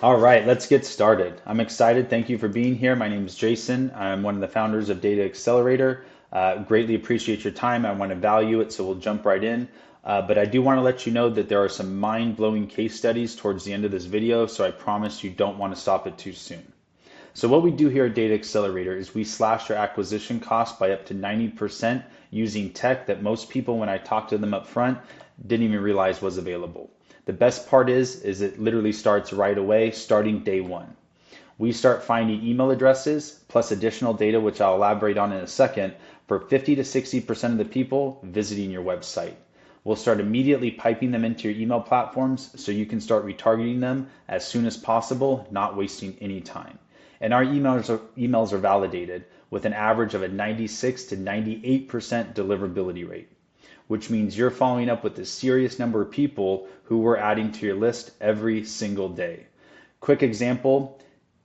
All right, let's get started. I'm excited. Thank you for being here. My name is Jason. I'm one of the founders of Data Accelerator. Greatly appreciate your time. I want to value it, so we'll jump right in. But I do want to let you know that there are some mind-blowing case studies towards the end of this video, so I promise you don't want to stop it too soon. So what we do here at Data Accelerator is we slash our acquisition cost by up to 90% using tech that most people, when I talk to them up front, didn't even realize was available. The best part is it literally starts right away, starting day one. We start finding email addresses plus additional data, which I'll elaborate on in a second, for 50 to 60% of the people visiting your website. We'll start immediately piping them into your email platforms so you can start retargeting them as soon as possible, not wasting any time. And our emails are validated with an average of a 96 to 98% deliverability rate, which means you're following up with a serious number of people who we're adding to your list every single day. Quick example,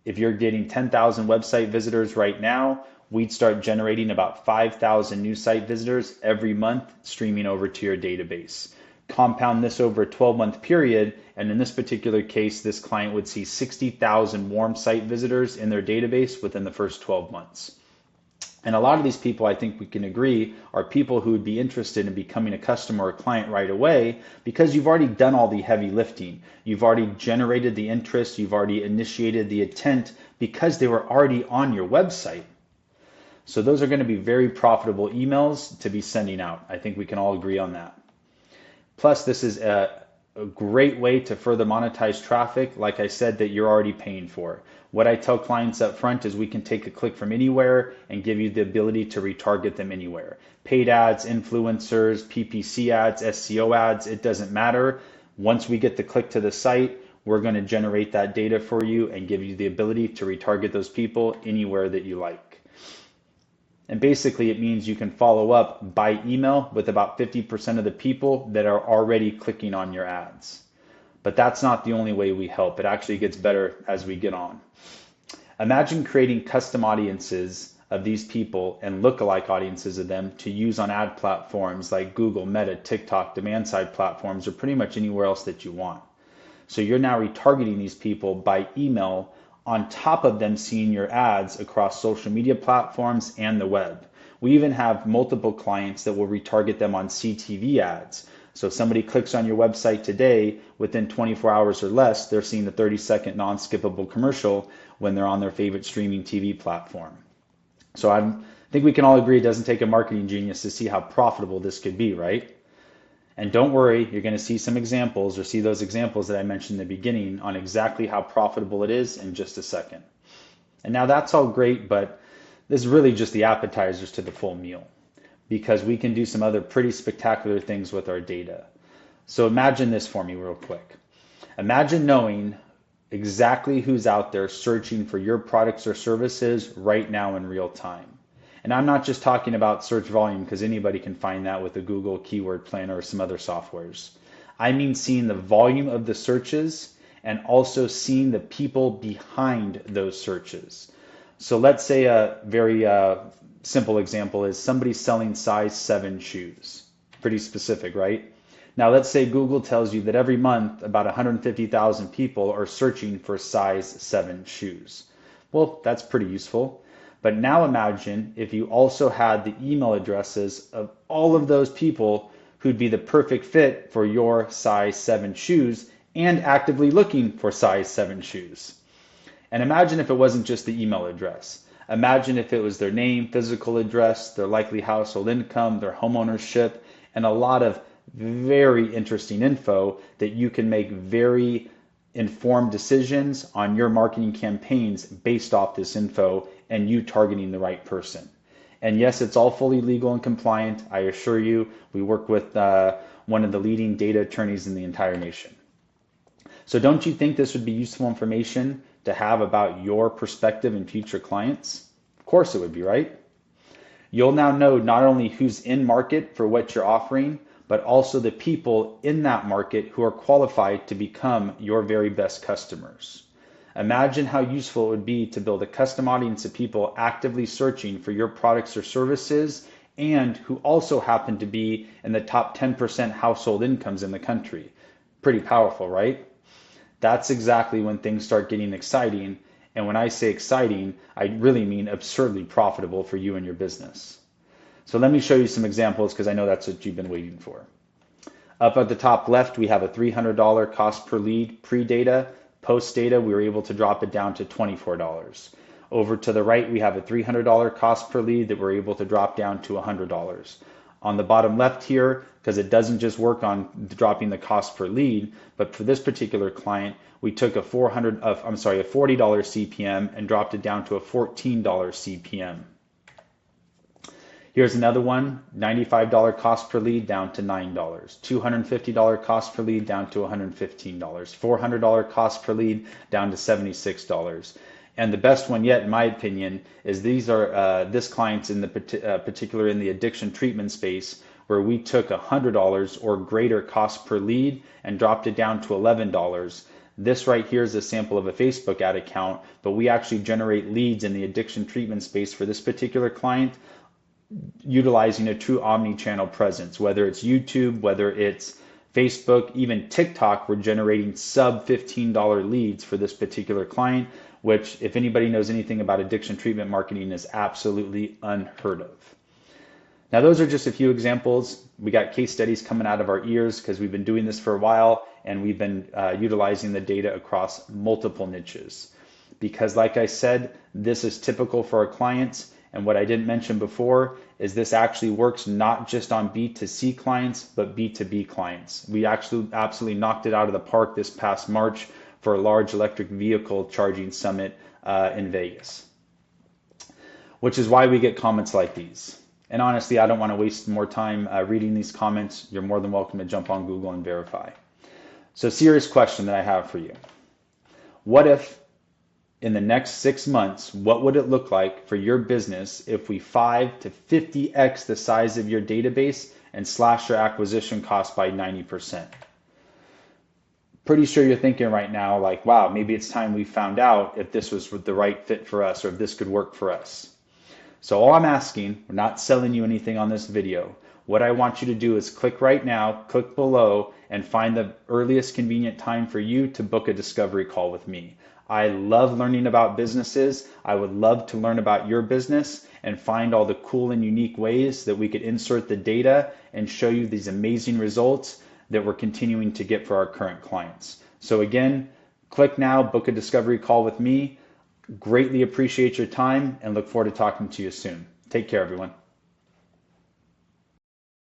if you're getting 10,000 website visitors right now, we'd start generating about 5,000 new site visitors every month streaming over to your database. Compound this over a 12-month period, and in this particular case, this client would see 60,000 warm site visitors in their database within the first 12 months. And a lot of these people, I think we can agree, are people who would be interested in becoming a customer or client right away because you've already done all the heavy lifting. You've already generated the interest. You've already initiated the intent because they were already on your website. So those are going to be very profitable emails to be sending out. I think we can all agree on that. Plus, this is a great way to further monetize traffic, like I said, that you're already paying for. What I tell clients up front is we can take a click from anywhere and give you the ability to retarget them anywhere. Paid ads, influencers, PPC ads, SEO ads, it doesn't matter. Once we get the click to the site, we're going to generate that data for you and give you the ability to retarget those people anywhere that you like. And basically it means you can follow up by email with about 50% of the people that are already clicking on your ads. But that's not the only way we help. It actually gets better as we get on. Imagine creating custom audiences of these people and lookalike audiences of them to use on ad platforms like Google, Meta, TikTok, demand side platforms, or pretty much anywhere else that you want. So you're now retargeting these people by email on top of them seeing your ads across social media platforms and the web. We even have multiple clients that will retarget them on CTV ads. So if somebody clicks on your website today, within 24 hours or less, they're seeing the 30-second non-skippable commercial when they're on their favorite streaming TV platform. So I think we can all agree it doesn't take a marketing genius to see how profitable this could be, right? And don't worry, you're going to see some examples or see those examples that I mentioned in the beginning on exactly how profitable it is in just a second. And now that's all great, but this is really just the appetizers to the full meal because we can do some other pretty spectacular things with our data. So imagine this for me real quick. Imagine knowing exactly who's out there searching for your products or services right now in real time. And I'm not just talking about search volume because anybody can find that with a Google keyword planner or some other softwares. I mean seeing the volume of the searches and also seeing the people behind those searches. So let's say a very simple example is somebody selling size 7 shoes. Pretty specific, right? Now let's say Google tells you that every month about 150,000 people are searching for size 7 shoes. Well, that's pretty useful. But now imagine if you also had the email addresses of all of those people who'd be the perfect fit for your size 7 shoes and actively looking for size 7 shoes. And imagine if it wasn't just the email address. Imagine if it was their name, physical address, their likely household income, their home ownership, and a lot of very interesting info that you can make very informed decisions on your marketing campaigns based off this info and you targeting the right person. And yes, it's all fully legal and compliant. I assure you, we work with one of the leading data attorneys in the entire nation. So don't you think this would be useful information to have about your perspective and future clients? Of course it would be, right? You'll now know not only who's in market for what you're offering, but also the people in that market who are qualified to become your very best customers. Imagine how useful it would be to build a custom audience of people actively searching for your products or services and who also happen to be in the top 10% household incomes in the country. Pretty powerful, right? That's exactly when things start getting exciting. And when I say exciting, I really mean absurdly profitable for you and your business. So let me show you some examples because I know that's what you've been waiting for. Up at the top left, we have a $300 cost per lead pre-data. Post-data, we were able to drop it down to $24. Over to the right, we have a $300 cost per lead that we're able to drop down to $100. On the bottom left here, because it doesn't just work on dropping the cost per lead, but for this particular client, we took a $40 CPM and dropped it down to a $14 CPM. Here's another one, $95 cost per lead down to $9, $250 cost per lead down to $115, $400 cost per lead down to $76. And the best one yet, in my opinion, is this client's in the particular in the addiction treatment space, where we took $100 or greater cost per lead and dropped it down to $11. This right here is a sample of a Facebook ad account, but we actually generate leads in the addiction treatment space for this particular client utilizing a true omni-channel presence, whether it's YouTube, whether it's Facebook, even TikTok. We're generating sub $15 leads for this particular client, which, if anybody knows anything about addiction treatment marketing, is absolutely unheard of. Now, those are just a few examples. We got case studies coming out of our ears because we've been doing this for a while, and we've been utilizing the data across multiple niches. Because like I said, this is typical for our clients. And what I didn't mention before is this actually works not just on B2C clients, but B2B clients. We actually absolutely knocked it out of the park this past March for a large electric vehicle charging summit in Vegas, which is why we get comments like these. And honestly, I don't want to waste more time reading these comments. You're more than welcome to jump on Google and verify. So, serious question that I have for you. What if in the next 6 months, what would it look like for your business if we 5 to 50x the size of your database and slash your acquisition cost by 90%? Pretty sure you're thinking right now, like, wow, maybe it's time we found out if this was the right fit for us or if this could work for us. So all I'm asking, we're not selling you anything on this video. What I want you to do is click right now, click below, and find the earliest convenient time for you to book a discovery call with me. I love learning about businesses. I would love to learn about your business and find all the cool and unique ways that we could insert the data and show you these amazing results that we're continuing to get for our current clients. So again, click now, book a discovery call with me. Greatly appreciate your time and look forward to talking to you soon. Take care, everyone.